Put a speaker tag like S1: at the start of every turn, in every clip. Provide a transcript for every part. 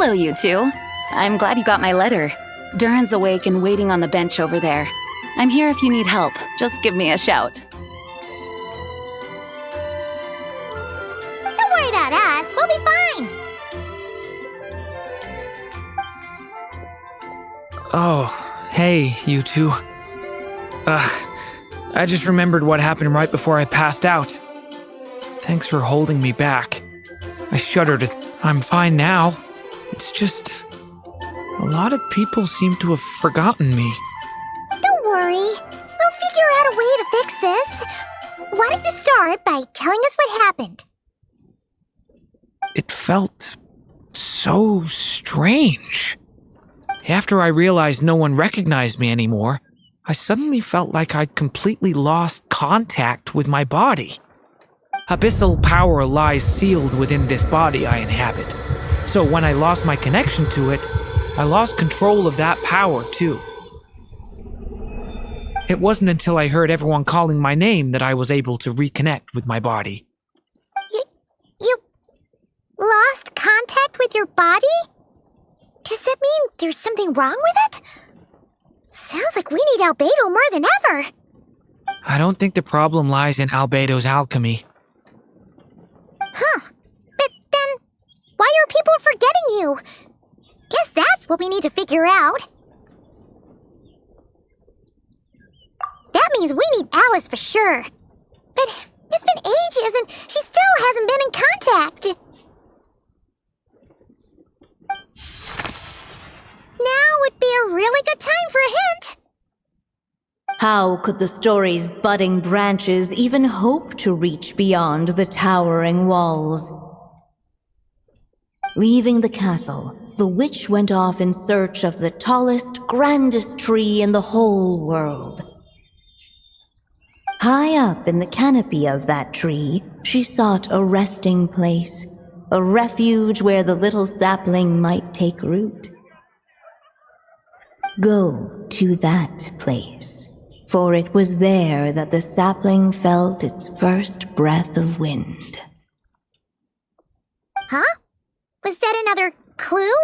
S1: Hello, you two. I'm glad you got my letter. Durin's awake and waiting on the bench over there. I'm here if you need help. Just give me a shout.
S2: Don't worry about us. We'll be fine.
S3: Oh, hey, you two. I just remembered what happened right before I passed out. Thanks for holding me back. I shuddered. I'm fine now. It's just... a lot of people seem to have forgotten me.
S2: Don't worry. We'll figure out a way to fix this. Why don't you start by telling us what happened?
S3: It felt so strange. After I realized no one recognized me anymore, I suddenly felt like I'd completely lost contact with my body. Abyssal power lies sealed within this body I inhabit. So when I lost my connection to it, I lost control of that power too. It wasn't until I heard everyone calling my name that I was able to reconnect with my body.
S2: You lost contact with your body? Does that mean there's something wrong with it? Sounds like we need Albedo more than ever.
S3: I don't think the problem lies in Albedo's alchemy.
S2: Huh. But then, why are people forgetting you? Guess that's what we need to figure out. That means we need Alice for sure. But it's been ages and she still hasn't been in contact. Now would be a really good time for a hint.
S4: How could the story's budding branches even hope to reach beyond the towering walls? Leaving the castle, the witch went off in search of the tallest, grandest tree in the whole world. High up in the canopy of that tree, she sought a resting place, a refuge where the little sapling might take root. Go to that place, for it was there that the sapling felt its first breath of wind.
S2: Huh? Was that another clue?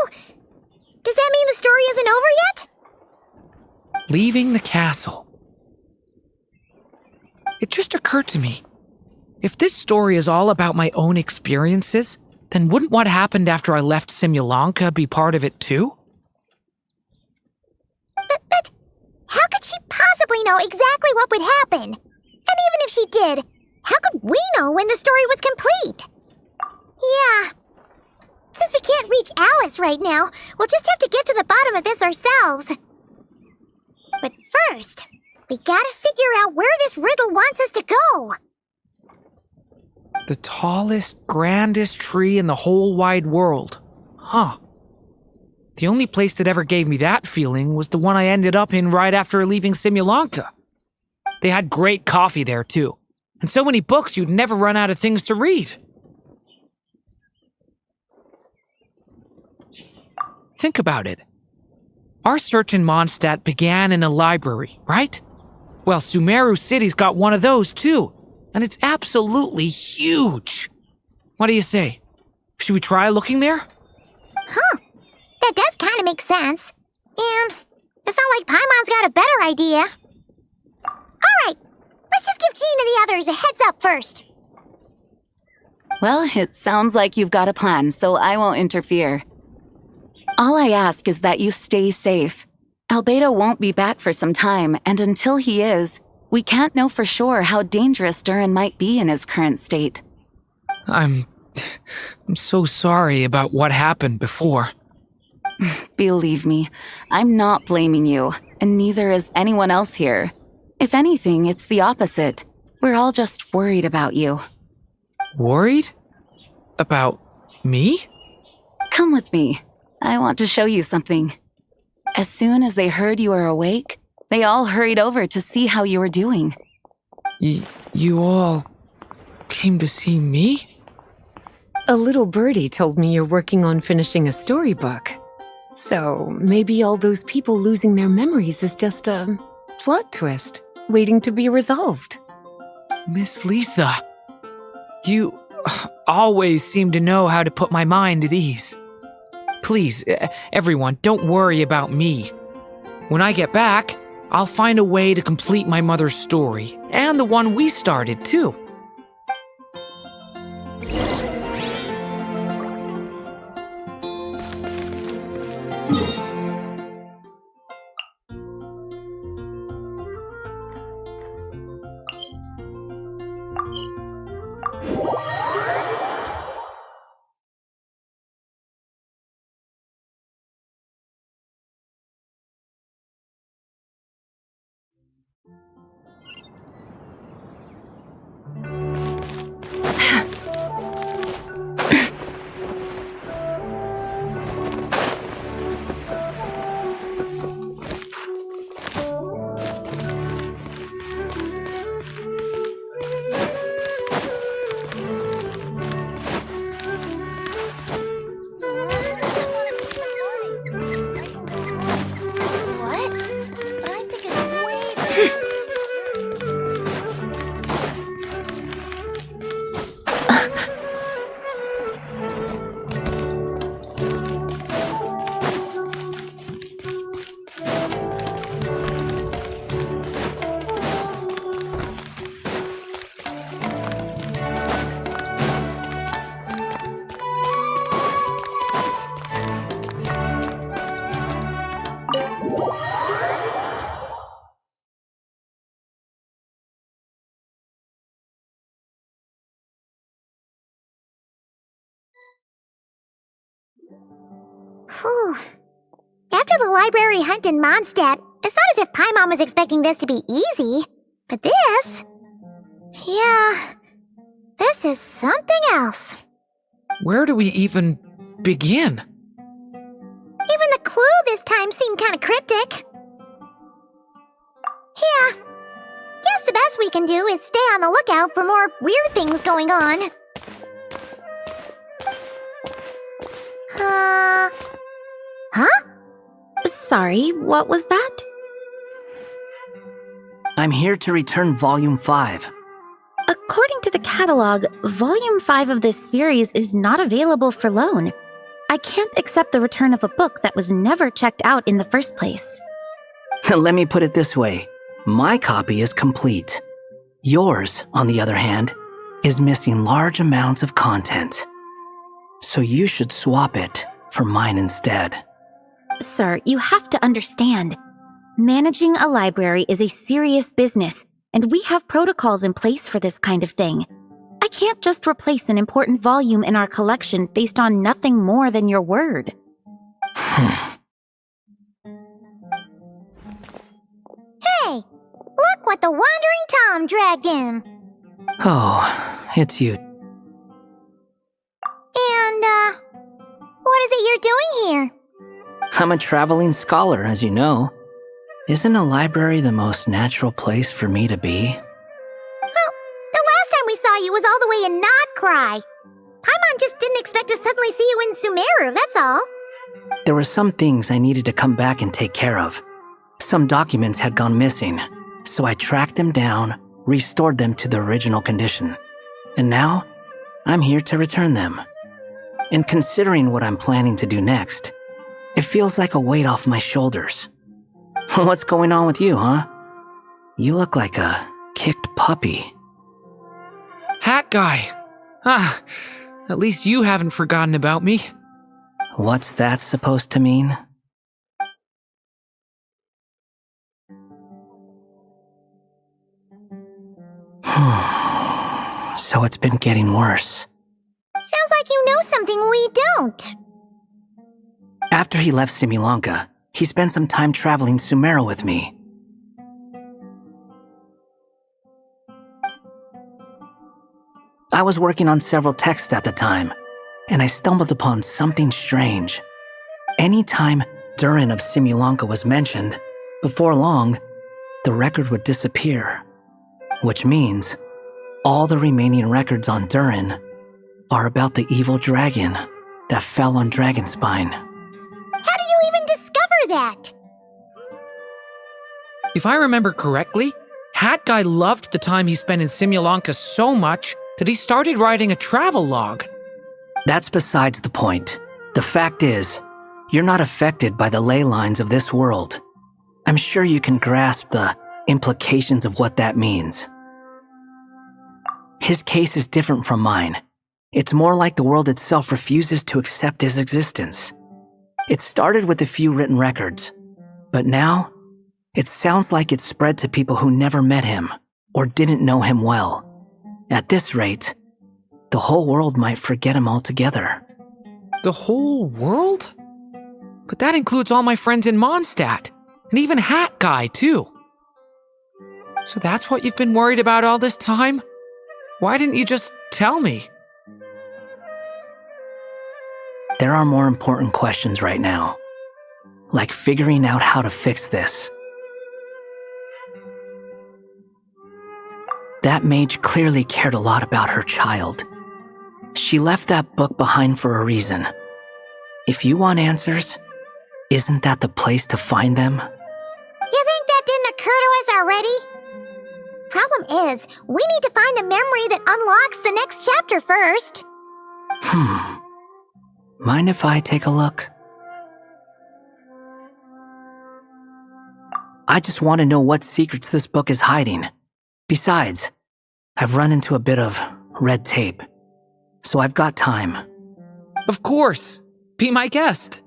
S2: Does that mean the story isn't over yet?
S3: Leaving the castle. It just occurred to me. If this story is all about my own experiences, then wouldn't what happened after I left Simulanka be part of it too?
S2: But how could she possibly know exactly what would happen? And even if she did, how could we know when the story was complete? Yeah. Since we can't reach Alice right now, we'll just have to get to the bottom of this ourselves. But first, we gotta figure out where this riddle wants us to go.
S3: The tallest, grandest tree in the whole wide world. Huh. The only place that ever gave me that feeling was the one I ended up in right after leaving Simulanka. They had great coffee there too, and so many books you'd never run out of things to read. Think about it. Our search in Mondstadt began in a library, right? Well, Sumeru City's got one of those too, and it's absolutely huge. What do you say? Should we try looking there?
S2: Huh. That does kind of make sense. And it's not like Paimon's got a better idea. Alright, let's just give Jean and the others a heads up first.
S1: Well, it sounds like you've got a plan, so I won't interfere. All I ask is that you stay safe. Albedo won't be back for some time, and until he is, we can't know for sure how dangerous Durin might be in his current state.
S3: I'm so sorry about what happened before.
S1: Believe me, I'm not blaming you, and neither is anyone else here. If anything, it's the opposite. We're all just worried about you.
S3: Worried? About me?
S1: Come with me. I want to show you something. As soon as they heard you were awake, they all hurried over to see how you were doing.
S3: You all came to see me?
S5: A little birdie told me you're working on finishing a storybook. So maybe all those people losing their memories is just a plot twist waiting to be resolved.
S3: Miss Lisa, you always seem to know how to put my mind at ease. Please, everyone, don't worry about me. When I get back, I'll find a way to complete my mother's story, and the one we started, too.
S2: What? But I think it's way better. Whew. After the library hunt in Mondstadt, it's not as if Paimon was expecting this to be easy. But this... yeah... this is something else.
S3: Where do we even begin?
S2: Even the clue this time seemed kind of cryptic. Yeah. Guess the best we can do is stay on the lookout for more weird things going on. Huh?
S6: Sorry, what was that?
S7: I'm here to return Volume 5.
S6: According to the catalog, Volume 5 of this series is not available for loan. I can't accept the return of a book that was never checked out in the first place.
S7: Let me put it this way. My copy is complete. Yours, on the other hand, is missing large amounts of content. So you should swap it for mine instead.
S6: Sir, you have to understand. Managing a library is a serious business, and we have protocols in place for this kind of thing. I can't just replace an important volume in our collection based on nothing more than your word.
S2: Hey, look what the Wandering Tom dragged in.
S7: Oh, it's you.
S2: And, what is it you're doing here?
S7: I'm a traveling scholar, as you know. Isn't a library the most natural place for me to be?
S2: Well, the last time we saw you was all the way in Nodcry. Paimon just didn't expect to suddenly see you in Sumeru, that's all.
S7: There were some things I needed to come back and take care of. Some documents had gone missing, so I tracked them down, restored them to the original condition. And now, I'm here to return them. And considering what I'm planning to do next, it feels like a weight off my shoulders. What's going on with you, huh? You look like a kicked puppy.
S3: Hat guy. At least you haven't forgotten about me.
S7: What's that supposed to mean? So it's been getting worse.
S2: Sounds like you know something we don't.
S7: After he left Simulanka, he spent some time traveling Sumeru with me. I was working on several texts at the time, and I stumbled upon something strange. Anytime Durin of Simulanka was mentioned, before long, the record would disappear. Which means, all the remaining records on Durin are about the evil dragon that fell on Dragonspine.
S2: How did you even discover that?
S3: If I remember correctly, Hat Guy loved the time he spent in Simulanka so much that he started writing a travel log.
S7: That's besides the point. The fact is, You're not affected by the ley lines of this world. I'm sure you can grasp the implications of what that means. His case is different from mine. It's more like the world itself refuses to accept his existence. It started with a few written records, but now it sounds like it's spread to people who never met him or didn't know him well. At this rate, the whole world might forget him altogether.
S3: The whole world? But that includes all my friends in Mondstadt, and even Hat Guy, too. So that's what you've been worried about all this time? Why didn't you just tell me?
S7: There are more important questions right now, like figuring out how to fix this. That mage clearly cared a lot about her child. She left that book behind for a reason. If you want answers, isn't that the place to find them?
S2: You think that didn't occur to us already? Problem is, we need to find the memory that unlocks the next chapter first.
S7: Mind if I take a look? I just want to know what secrets this book is hiding. Besides, I've run into a bit of red tape, so I've got time.
S3: Of course. Be my guest.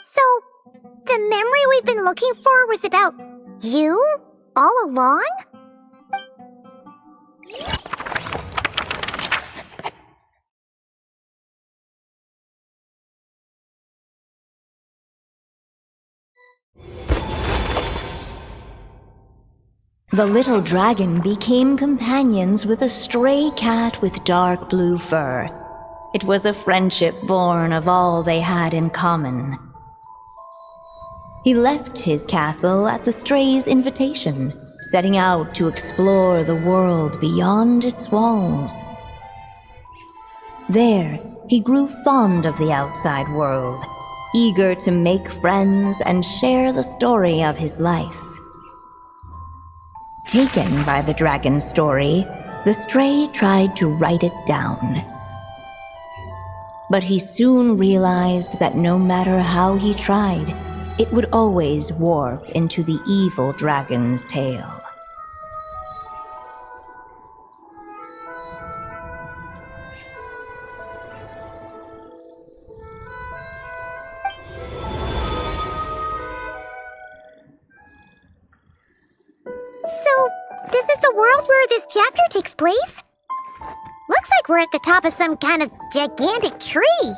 S2: So, the memory we've been looking for was about you all along?
S4: The little dragon became companions with a stray cat with dark blue fur. It was a friendship born of all they had in common. He left his castle at the stray's invitation, setting out to explore the world beyond its walls. There, he grew fond of the outside world, eager to make friends and share the story of his life. Taken by the dragon's story, the stray tried to write it down. But he soon realized that no matter how he tried, it would always warp into the evil dragon's tale.
S2: So, this is the world where this chapter takes place? Looks like we're at the top of some kind of gigantic tree.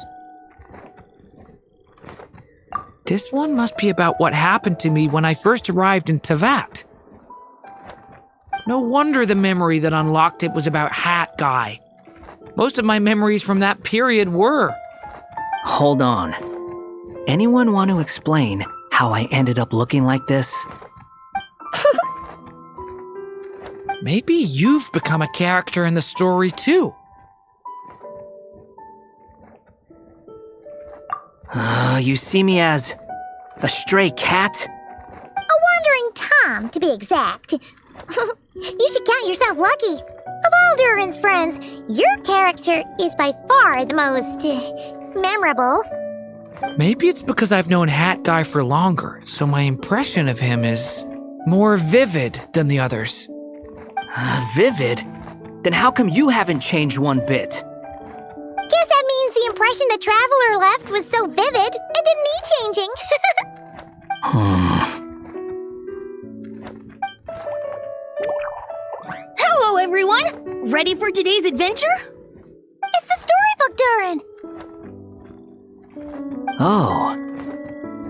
S3: This one must be about what happened to me when I first arrived in Tevat. No wonder the memory that unlocked it was about Hat Guy. Most of my memories from that period were.
S7: Hold on. Anyone want to explain how I ended up looking like this?
S3: Maybe you've become a character in the story too.
S7: You see me as a stray cat?
S2: A wandering Tom, to be exact. You should count yourself lucky. Of all Durin's friends, your character is by far the most memorable.
S3: Maybe it's because I've known Hat Guy for longer, so my impression of him is more vivid than the others.
S7: Vivid? Then how come you haven't changed one bit?
S2: Guess that means the impression the traveler left was so vivid, it didn't need changing.
S8: Hello, everyone! Ready for today's adventure?
S2: It's the storybook, Durin!
S7: Oh.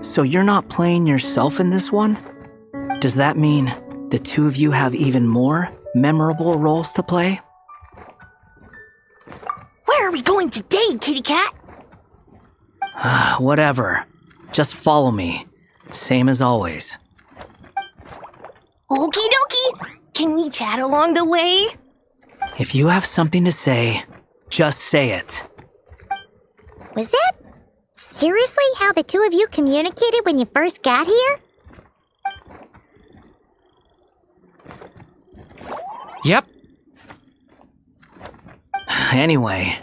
S7: So you're not playing yourself in this one? Does that mean the two of you have even more memorable roles to play?
S8: Where are we going today, kitty cat?
S7: Whatever. Just follow me. Same as always.
S8: Okie dokie! Can we chat along the way?
S7: If you have something to say, just say it.
S2: Was that seriously how the two of you communicated when you first got here?
S3: Yep.
S7: Anyway,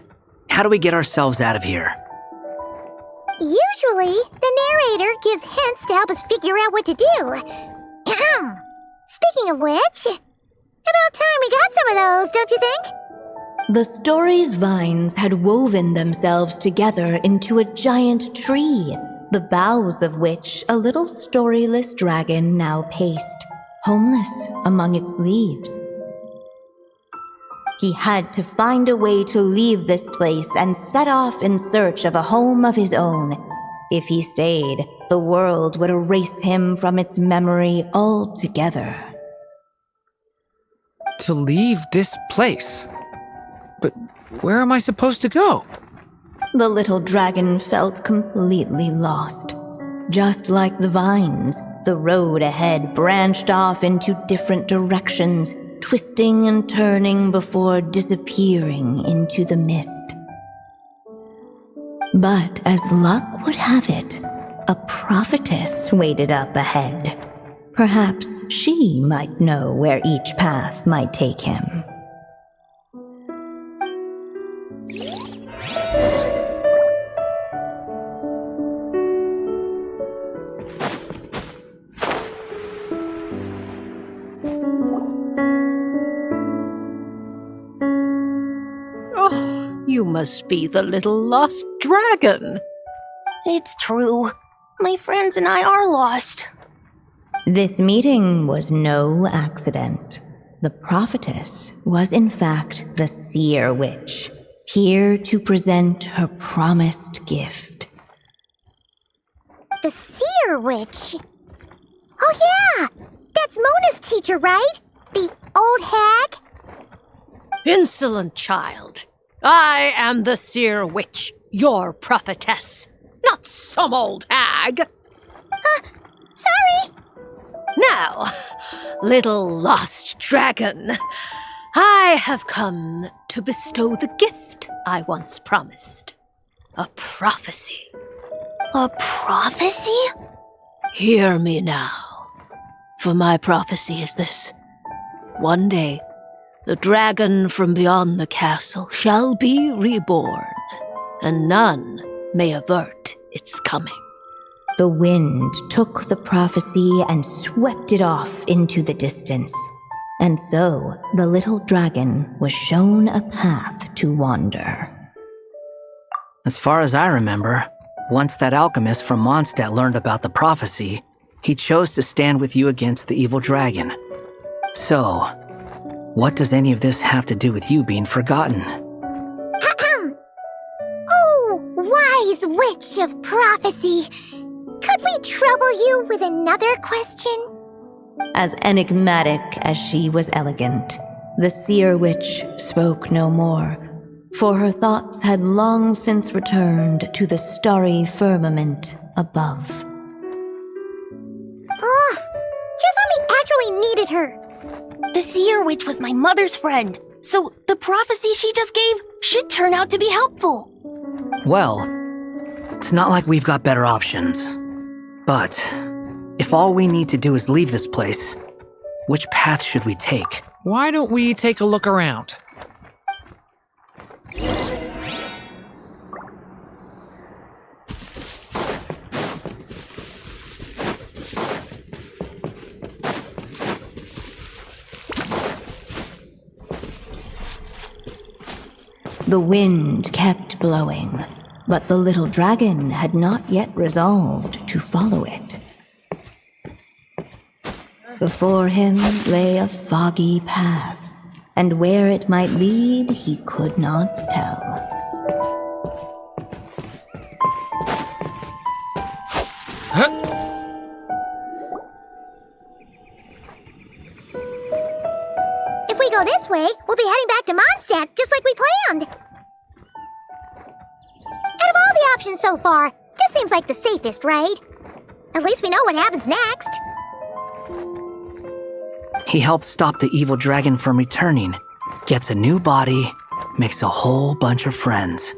S7: how do we get ourselves out of here?
S2: Usually, the narrator gives hints to help us figure out what to do. Speaking of which, about time we got some of those, don't you think?
S4: The story's vines had woven themselves together into a giant tree, the boughs of which a little storyless dragon now paced, homeless among its leaves. He had to find a way to leave this place and set off in search of a home of his own. If he stayed, the world would erase him from its memory altogether.
S3: To leave this place? But where am I supposed to go?
S4: The little dragon felt completely lost. Just like the vines, the road ahead branched off into different directions, twisting and turning before disappearing into the mist. But as luck would have it, a prophetess waited up ahead. Perhaps she might know where each path might take him.
S9: You must be the little lost dragon.
S8: It's true. My friends and I are lost.
S4: This meeting was no accident. The prophetess was in fact the seer witch, here to present her promised gift.
S2: The seer witch? Oh yeah! That's Mona's teacher, right? The old hag?
S9: Insolent child. I am the seer witch, your prophetess, not some old hag.
S2: Sorry!
S9: Now, little lost dragon, I have come to bestow the gift I once promised. A prophecy.
S8: A prophecy?
S9: Hear me now, for my prophecy is this. One day, the dragon from beyond the castle shall be reborn, and none may avert its coming.
S4: The wind took the prophecy and swept it off into the distance. And so the little dragon was shown a path to wander.
S7: As far as I remember, once that alchemist from Mondstadt learned about the prophecy, he chose to stand with you against the evil dragon. So, what does any of this have to do with you being forgotten?
S2: Oh, wise witch of prophecy! Could we trouble you with another question?
S4: As enigmatic as she was elegant, the seer witch spoke no more, for her thoughts had long since returned to the starry firmament above.
S2: Just when we actually needed her.
S8: The seer witch was my mother's friend, so the prophecy she just gave should turn out to be helpful.
S7: Well, it's not like we've got better options. But if all we need to do is leave this place, which path should we take?
S3: Why don't we take a look around?
S4: The wind kept blowing, but the little dragon had not yet resolved to follow it. Before him lay a foggy path, and where it might lead he could not tell.
S2: If we go this way, we'll be heading back to Mondstadt just like we planned. Out of all the options so far, this seems like the safest, right? At least we know what happens next.
S7: He helps stop the evil dragon from returning, gets a new body, makes a whole bunch of friends,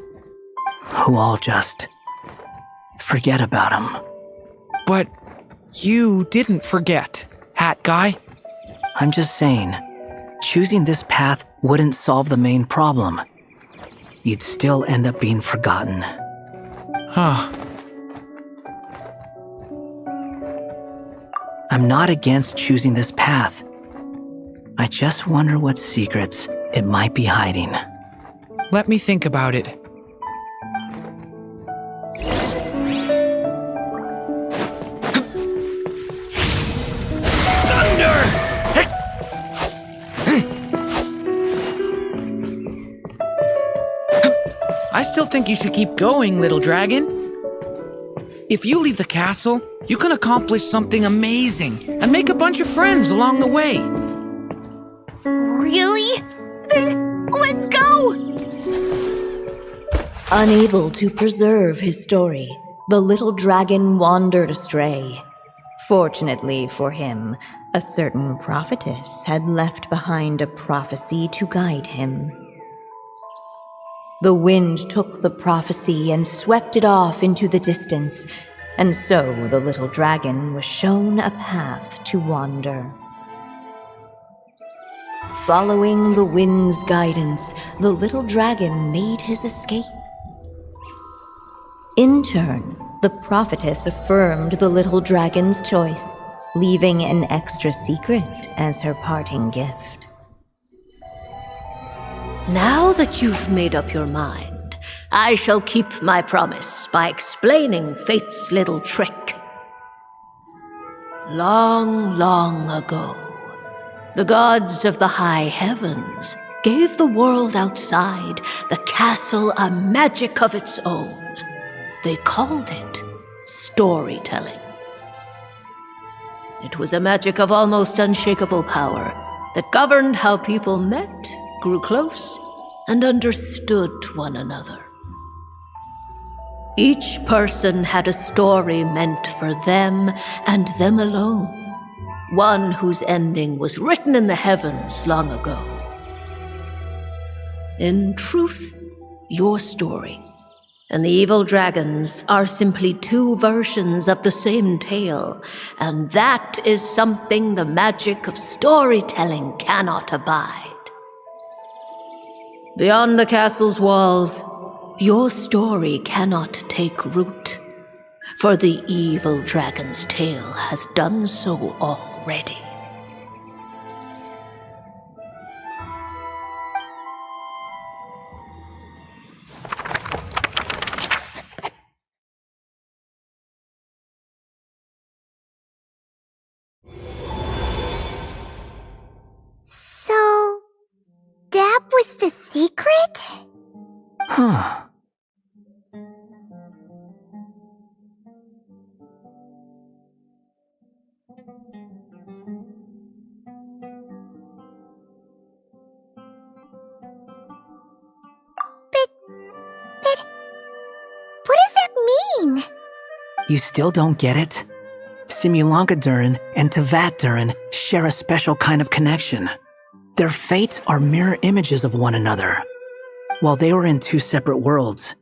S7: who all just forget about him.
S3: But you didn't forget, Hat Guy.
S7: I'm just saying, choosing this path wouldn't solve the main problem. you'd still end up being forgotten.
S3: Huh.
S7: I'm not against choosing this path. I just wonder what secrets it might be hiding.
S3: Let me think about it. Thunder! I still think you should keep going, little dragon. If you leave the castle, you can accomplish something amazing and make a bunch of friends along the way.
S8: Really? Then let's go!
S4: Unable to preserve his story, the little dragon wandered astray. Fortunately for him, a certain prophetess had left behind a prophecy to guide him. The wind took the prophecy and swept it off into the distance, and so the little dragon was shown a path to wander. Following the wind's guidance, the little dragon made his escape. In turn, the prophetess affirmed the little dragon's choice, leaving an extra secret as her parting gift.
S9: Now that you've made up your mind, I shall keep my promise by explaining fate's little trick. Long, long ago, the gods of the high heavens gave the world outside the castle a magic of its own. They called it storytelling. It was a magic of almost unshakable power that governed how people met, grew close, and understood one another. Each person had a story meant for them and them alone, one whose ending was written in the heavens long ago. In truth, your story and the evil dragons are simply two versions of the same tale, and that is something the magic of storytelling cannot abide. Beyond the castle's walls, your story cannot take root, for the evil dragon's tale has done so already.
S2: So, that was the secret?
S7: Huh.
S2: But, what does that mean?
S7: You still don't get it? Simulanka Durin and Tevat Durin share a special kind of connection. Their fates are mirror images of one another. While they were in two separate worlds,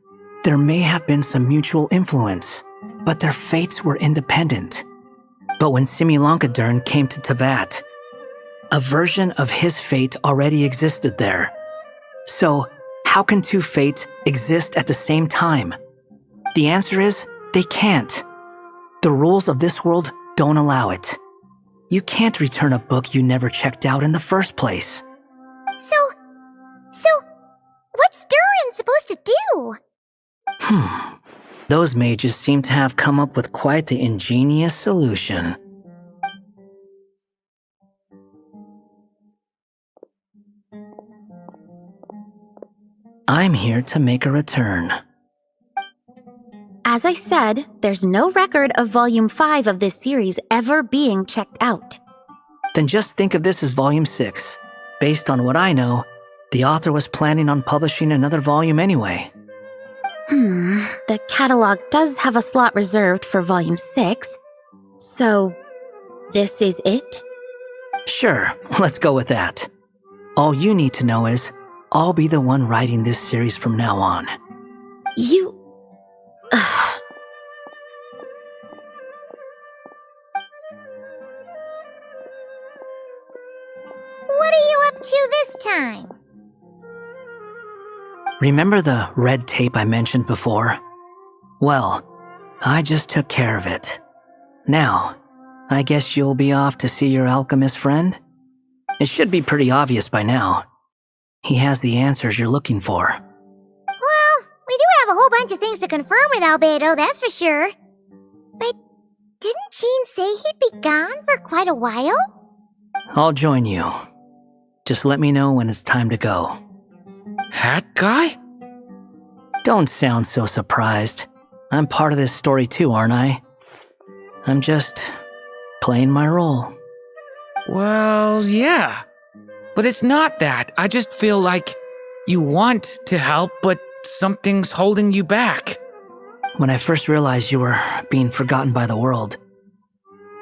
S7: there may have been some mutual influence, but their fates were independent. But when Simulanka Durin came to Tevat, a version of his fate already existed there. So, how can two fates exist at the same time? The answer is, they can't. The rules of this world don't allow it. You can't return a book you never checked out in the first place.
S2: So, what's Durin supposed to do?
S7: Those mages seem to have come up with quite the ingenious solution. I'm here to make a return.
S6: As I said, there's no record of Volume 5 of this series ever being checked out.
S7: Then just think of this as Volume 6. Based on what I know, the author was planning on publishing another volume anyway.
S6: The catalog does have a slot reserved for Volume 6. So, this is it?
S7: Sure, let's go with that. All you need to know is, I'll be the one writing this series from now on.
S6: You...
S2: What are you up to this time?
S7: Remember the red tape I mentioned before? Well, I just took care of it. Now, I guess you'll be off to see your alchemist friend? It should be pretty obvious by now. He has the answers you're looking for.
S2: Well, we do have a whole bunch of things to confirm with Albedo, that's for sure. But didn't Jean say he'd be gone for quite a while?
S7: I'll join you. Just let me know when it's time to go.
S3: Hat guy?
S7: Don't sound so surprised. I'm part of this story too, aren't I? I'm just playing my role.
S3: Well, yeah. But it's not that. I just feel like you want to help, but something's holding you back.
S7: When I first realized you were being forgotten by the world,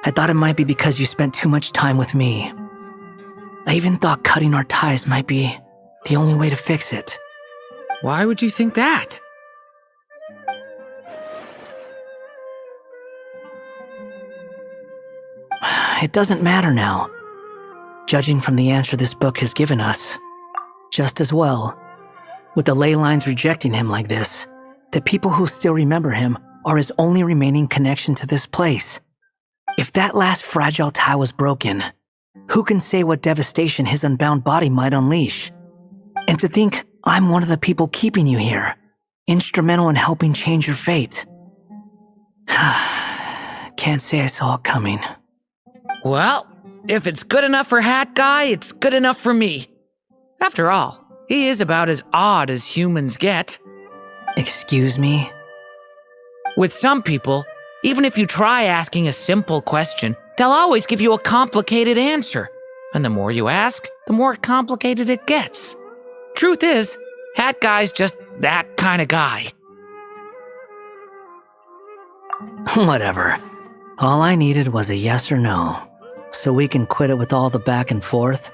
S7: I thought it might be because you spent too much time with me. I even thought cutting our ties might be the only way to fix it.
S3: Why would you think that?
S7: It doesn't matter now. Judging from the answer this book has given us, just as well, with the ley lines rejecting him like this, the people who still remember him are his only remaining connection to this place. If that last fragile tie was broken, who can say what devastation his unbound body might unleash? And to think I'm one of the people keeping you here, instrumental in helping change your fate. Can't say I saw it coming.
S3: Well, if it's good enough for Hat Guy, it's good enough for me. After all, he is about as odd as humans get.
S7: Excuse me?
S3: With some people, even if you try asking a simple question, they'll always give you a complicated answer. And the more you ask, the more complicated it gets. Truth is, Hat Guy's just that kind of guy.
S7: Whatever. All I needed was a yes or no, so we can quit it with all the back and forth.